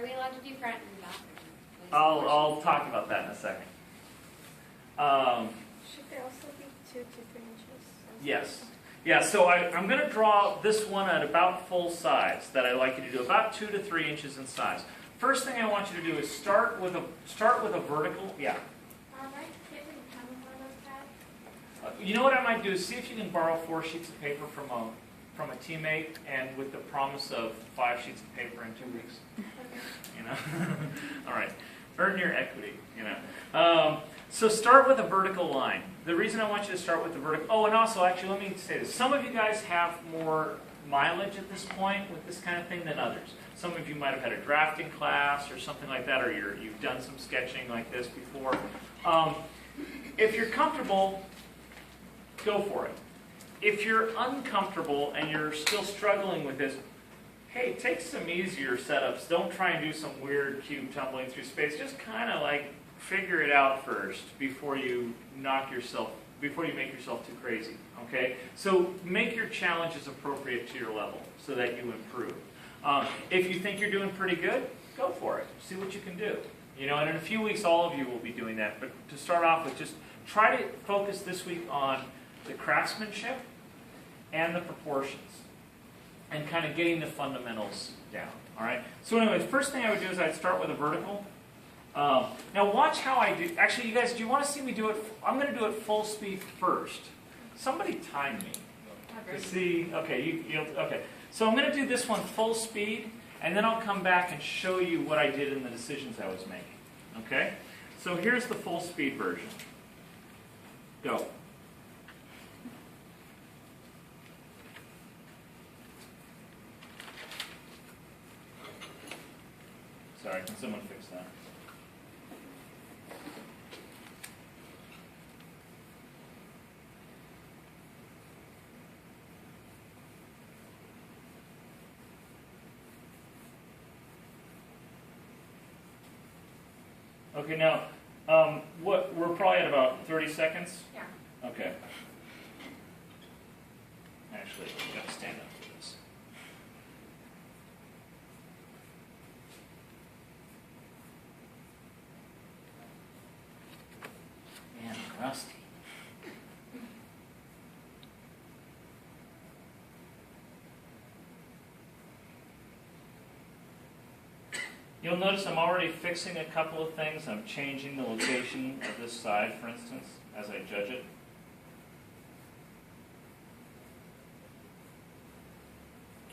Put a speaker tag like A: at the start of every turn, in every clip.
A: we allowed to do front and back?
B: I'll talk about that in a second.
C: Should there also be 2 to 3 inches?
B: Yes. Yeah, so I'm going to draw this one at about full size that I like you to do, about 2 to 3 inches in size. First thing I want you to do is start with a vertical. Yeah. You know what I might do is see if you can borrow 4 sheets of paper from a teammate, and with the promise of 5 sheets of paper in 2 weeks. You know. All right. Earn your equity. You know. So start with a vertical line. The reason I want you to start with the vertical... Oh, and also, actually, let me say this. Some of you guys have more mileage at this point with this kind of thing than others. Some of you might have had a drafting class or something like that, or you've done some sketching like this before. If you're comfortable, go for it. If you're uncomfortable and you're still struggling with this, hey, take some easier setups. Don't try and do some weird cube tumbling through space. Just kind of like figure it out first before you make yourself too crazy. Okay? So make your challenges appropriate to your level so that you improve. If you think you're doing pretty good, go for it. See what you can do. You know, and in a few weeks, all of you will be doing that. But to start off with, just try to focus this week on the craftsmanship and the proportions, and kind of getting the fundamentals down. All right. So anyway, the first thing I would do is I'd start with a vertical. Now watch how I do. Actually, you guys, do you want to see me do it? I'm going to do it full speed first. Somebody time me to see. Okay, okay. So I'm going to do this one full speed, and then I'll come back and show you what I did in the decisions I was making. Okay. So here's the full speed version. Go. Sorry, can someone fix that? Okay, now, we're probably at about 30 seconds?
A: Yeah.
B: Okay. Actually, I've got to stand up for this. Man, I'm rusty. You'll notice I'm already fixing a couple of things. I'm changing the location of this side, for instance, as I judge it.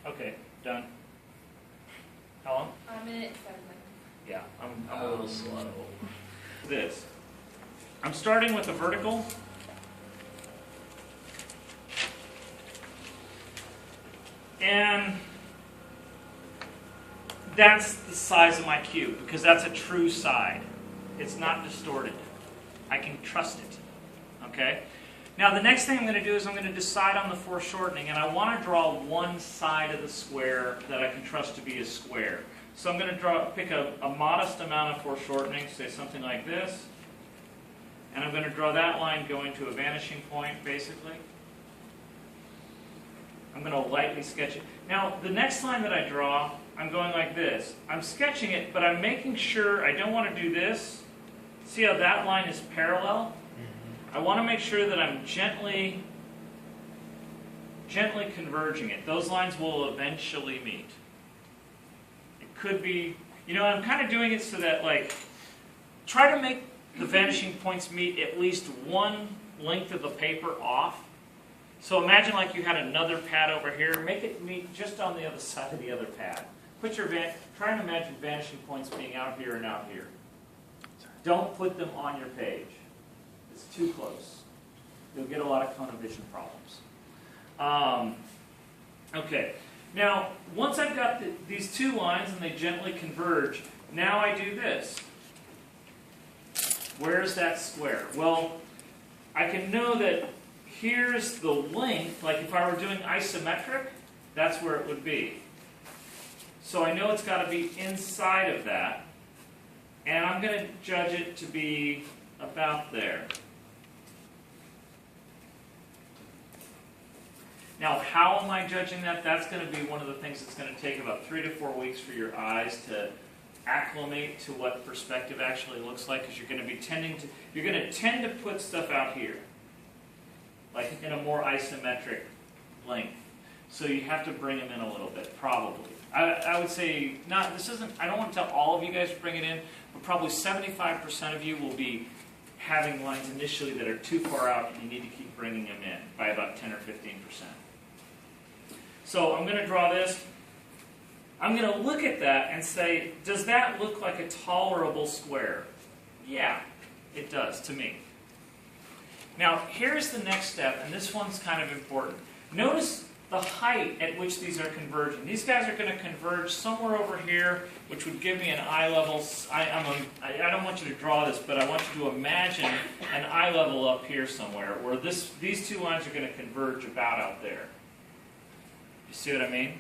B: Okay, done. How long?
A: A minute 7 seconds.
B: Yeah, I'm a little slow. This. I'm starting with a vertical. And that's the size of my cube, because that's a true side. It's not distorted. I can trust it. Okay? Now the next thing I'm going to do is I'm going to decide on the foreshortening, and I want to draw one side of the square that I can trust to be a square. So I'm going to pick a modest amount of foreshortening, say something like this, and I'm going to draw that line going to a vanishing point, basically. I'm going to lightly sketch it. Now, the next line that I draw, I'm going like this. I'm sketching it, but I'm making sure I don't want to do this. See how that line is parallel? I want to make sure that I'm gently converging it. Those lines will eventually meet. It could be, I'm kind of doing it so that, try to make the vanishing points meet at least one length of the paper off. So imagine like you had another pad over here. Make it meet just on the other side of the other pad. Try and imagine vanishing points being out here and out here. Don't put them on your page. It's too close. You'll get a lot of cone of vision problems. Okay. Now, once I've got these two lines and they gently converge, now I do this. Where's that square? Well, I can know that here's the length. Like if I were doing isometric, that's where it would be. So I know it's got to be inside of that. And I'm going to judge it to be about there. Now, how am I judging that? That's going to be one of the things that's going to take about 3 to 4 weeks for your eyes to acclimate to what perspective actually looks like, because you're going to tend to put stuff out here, like in a more isometric length. So you have to bring them in a little bit, probably. I would say not. This isn't. I don't want to tell all of you guys to bring it in, but probably 75% of you will be having lines initially that are too far out, and you need to keep bringing them in by about 10 or 15%. So I'm going to draw this. I'm going to look at that and say, does that look like a tolerable square? Yeah, it does to me. Now, here's the next step, and this one's kind of important. Notice the height at which these are converging. These guys are going to converge somewhere over here, which would give me an eye level. I don't want you to draw this, but I want you to imagine an eye level up here somewhere, where these two lines are going to converge about out there. You see what I mean?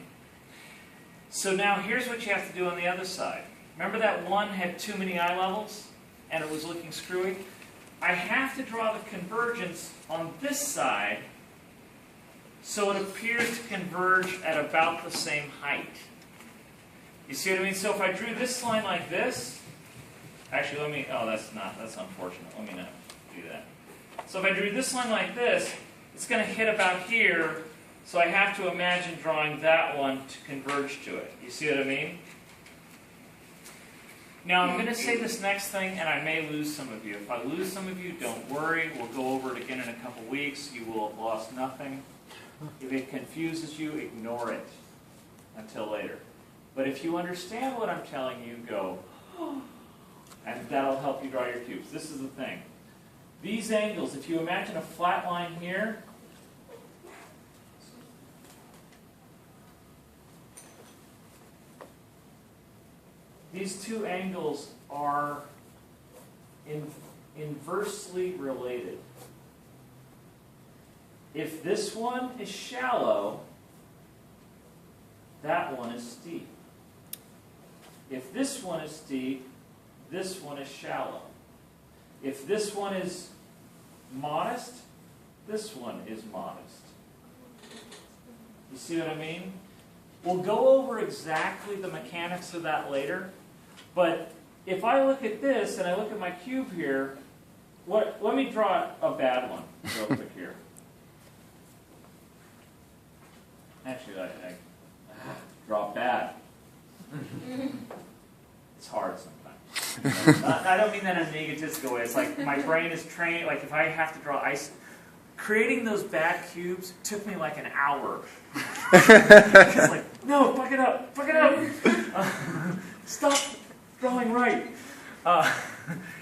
B: So now here's what you have to do on the other side. Remember that one had too many eye levels, and it was looking screwy? I have to draw the convergence on this side so it appears to converge at about the same height. You see what I mean? So if I drew this line like this, actually that's unfortunate. Let me not do that. So if I drew this line like this, it's going to hit about here, so I have to imagine drawing that one to converge to it. You see what I mean? Now I'm going to say this next thing, and I may lose some of you. If I lose some of you, don't worry. We'll go over it again in a couple weeks. You will have lost nothing. If it confuses you, ignore it until later. But if you understand what I'm telling you, go, and that'll help you draw your cubes. This is the thing. These angles, if you imagine a flat line here, these two angles are inversely related. If this one is shallow, that one is steep. If this one is steep, this one is shallow. If this one is modest, this one is modest. You see what I mean? We'll go over exactly the mechanics of that later, but if I look at this and I look at my cube here, let me draw a bad one real quick here. Actually, I draw bad. It's hard sometimes. I don't mean that in an egotistical way. It's like my brain is trained. Like if I have to draw ice, creating those bad cubes took me like an hour. It's like, no, fuck it up. Stop drawing right.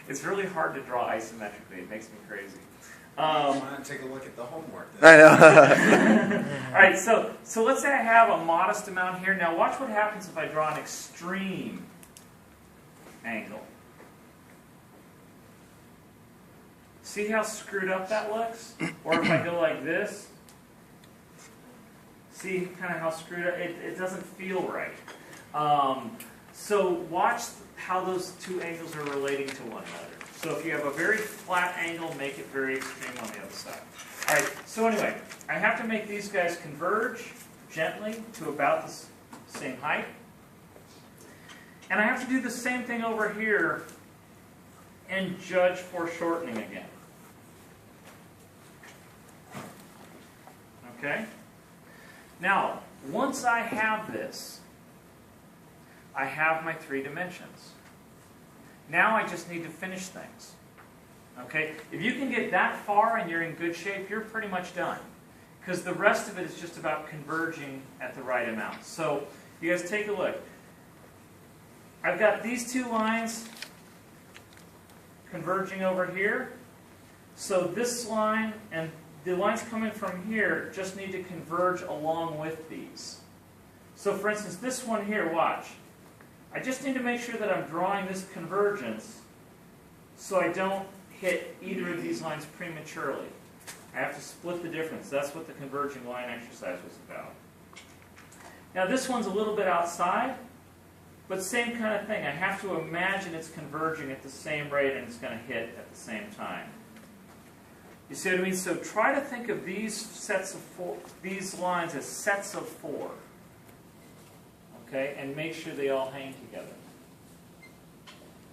B: It's really hard to draw isometrically. It makes me crazy.
D: Why not take a look at the homework?
E: I know.
B: All right, so let's say I have a modest amount here. Now watch what happens if I draw an extreme angle. See how screwed up that looks? Or if I go like this, see kind of how screwed up, it doesn't feel right. So watch how those two angles are relating to one another. So if you have a very flat angle, make it very extreme on the other side. All right, so anyway, I have to make these guys converge gently to about the same height. And I have to do the same thing over here and judge foreshortening again. Okay? Now, once I have this, I have my 3 dimensions. Now I just need to finish things. Okay? If you can get that far and you're in good shape, you're pretty much done. Because the rest of it is just about converging at the right amount. So, you guys take a look. I've got these 2 lines converging over here. So this line and the lines coming from here just need to converge along with these. So for instance, this one here, watch. I just need to make sure that I'm drawing this convergence so I don't hit either of these lines prematurely. I have to split the difference. That's what the converging line exercise was about. Now this one's a little bit outside, but same kind of thing. I have to imagine it's converging at the same rate and it's going to hit at the same time. You see what I mean? So try to think of these lines as sets of 4. Okay, and make sure they all hang together.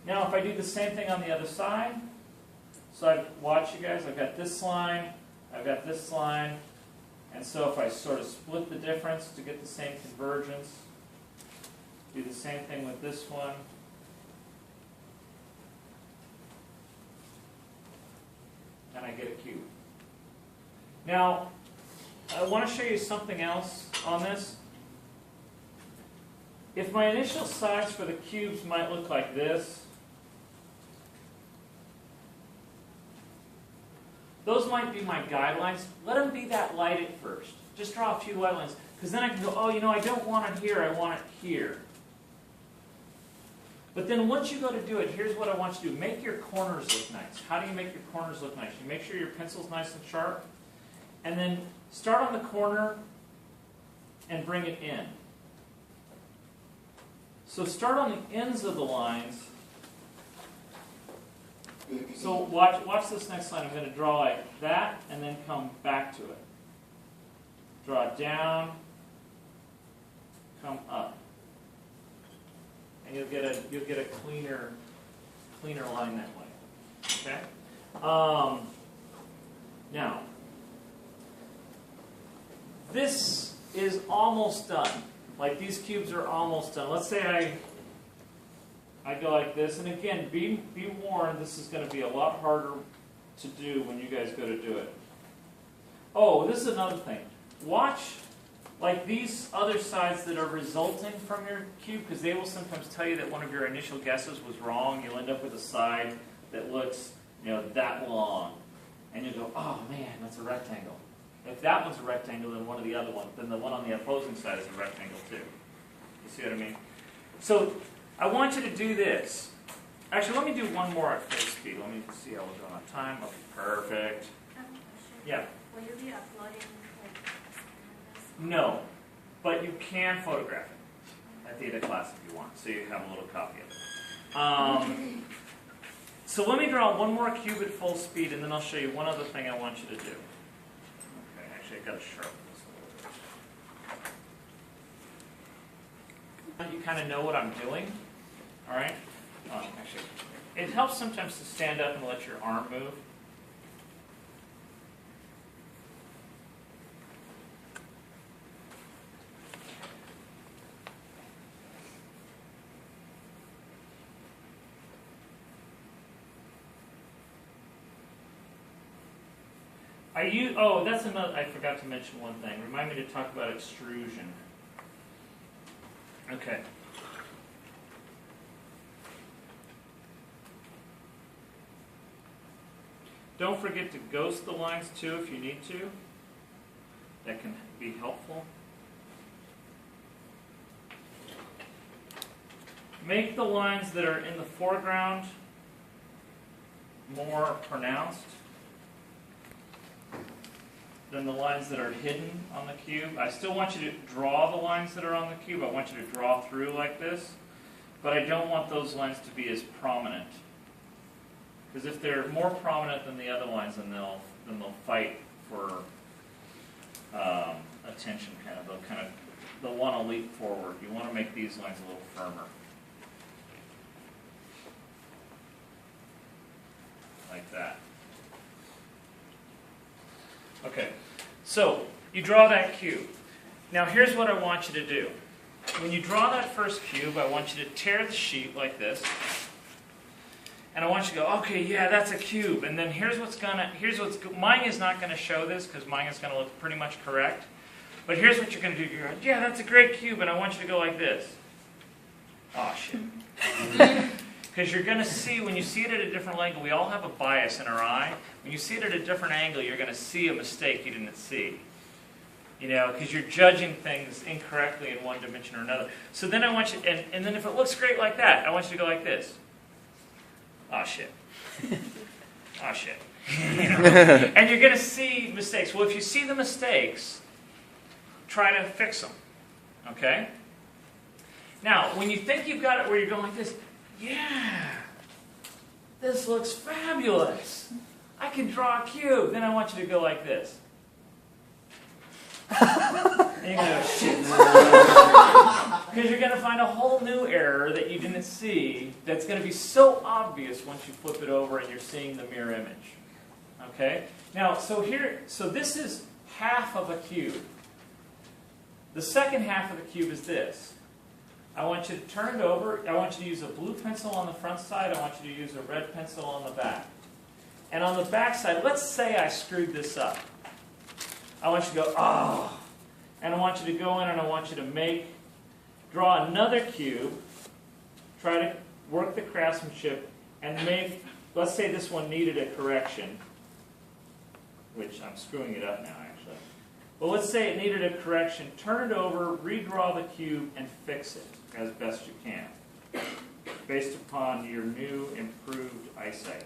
B: Now if I do the same thing on the other side, so watch you guys, I've got this line, I've got this line, and so if I sort of split the difference to get the same convergence, do the same thing with this one. And I get a cube. Now, I want to show you something else on this. If my initial size for the cubes might look like this, those might be my guidelines. Let them be that light at first. Just draw a few light lines. Because then I can go, oh, you know, I don't want it here, I want it here. But then once you go to do it, here's what I want you to do. Make your corners look nice. How do you make your corners look nice? You make sure your pencil's nice and sharp. And then start on the corner and bring it in. So start on the ends of the lines. So watch this next line. I'm going to draw like that and then come back to it. Draw down, come up. And you'll get a cleaner line that way. Okay? Now, this is almost done. Like these cubes are almost done. Let's say I go like this, and again, be warned, this is going to be a lot harder to do when you guys go to do it. Oh, this is another thing. Watch like these other sides that are resulting from your cube, because they will sometimes tell you that one of your initial guesses was wrong. You'll end up with a side that looks, that long. And you go, oh man, that's a rectangle. If that one's a rectangle, then one of the other ones, then the one on the opposing side is a rectangle too. You see what I mean? So I want you to do this. Actually, let me do one more at full speed. Let me see how we're doing on time. Okay, perfect.
A: I have a question.
B: Yeah.
A: Will you be uploading like this?
B: No, but you can photograph it at the end of class if you want, so you have a little copy of it. So let me draw one more cube at full speed, and then I'll show you one other thing I want you to do. Okay, actually, I've got to sharpen this a little bit. You kind of know what I'm doing, all right? Actually, it helps sometimes to stand up and let your arm move. That's another, I forgot to mention one thing. Remind me to talk about extrusion. Okay. Don't forget to ghost the lines too if you need to. That can be helpful. Make the lines that are in the foreground more pronounced than the lines that are hidden on the cube. I still want you to draw the lines that are on the cube. I want you to draw through like this. But I don't want those lines to be as prominent. Because if they're more prominent than the other lines, then they'll fight for attention. They'll want to leap forward. You want to make these lines a little firmer. Like that. Okay, so you draw that cube. Now here's what I want you to do. When you draw that first cube, I want you to tear the sheet like this. And I want you to go, okay, yeah, that's a cube. And then mine is not going to show this because mine is going to look pretty much correct. But here's what you're going to do. You're going, yeah, that's a great cube. And I want you to go like this. Oh, shit. Because you're going to see, when you see it at a different angle, we all have a bias in our eye. When you see it at a different angle, you're going to see a mistake you didn't see. Because you're judging things incorrectly in one dimension or another. So then I want you, and then if it looks great like that, I want you to go like this. Oh, shit. Oh, shit. And you're going to see mistakes. Well, if you see the mistakes, try to fix them. Okay? Now, when you think you've got it where you're going like this, yeah, this looks fabulous. I can draw a cube. Then I want you to go like this. And you're going to go, shit. Because you're going to find a whole new error that you didn't see that's going to be so obvious once you flip it over and you're seeing the mirror image. Okay? Now, so this is half of a cube. The second half of the cube is this. I want you to turn it over. I want you to use a blue pencil on the front side. I want you to use a red pencil on the back. And on the back side, let's say I screwed this up. I want you to go, oh. And I want you to go in and I want you to draw another cube. Try to work the craftsmanship and let's say this one needed a correction. Which I'm screwing it up now, actually. But let's say it needed a correction. Turn it over, redraw the cube, and fix it as best you can, based upon your new, improved eyesight.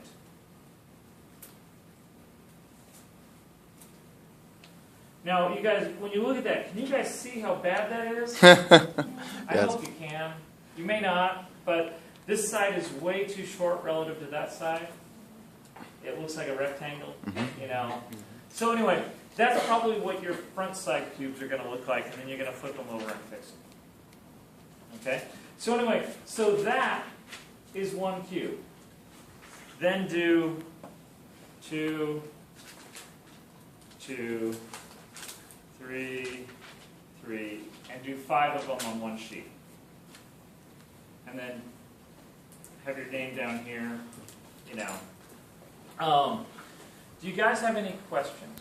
B: Now, you guys, when you look at that, can you guys see how bad that is? I
E: Yes.
B: hope you can. You may not, but this side is way too short relative to that side. It looks like a rectangle, you know. So anyway, that's probably what your front side cubes are going to look like, and then you're going to flip them over and fix them. Okay? So anyway, so that is one cube. Then do 2, 2, 3, 3, and do 5 of them on one sheet. And then have your name down here, you know. Do you guys have any questions?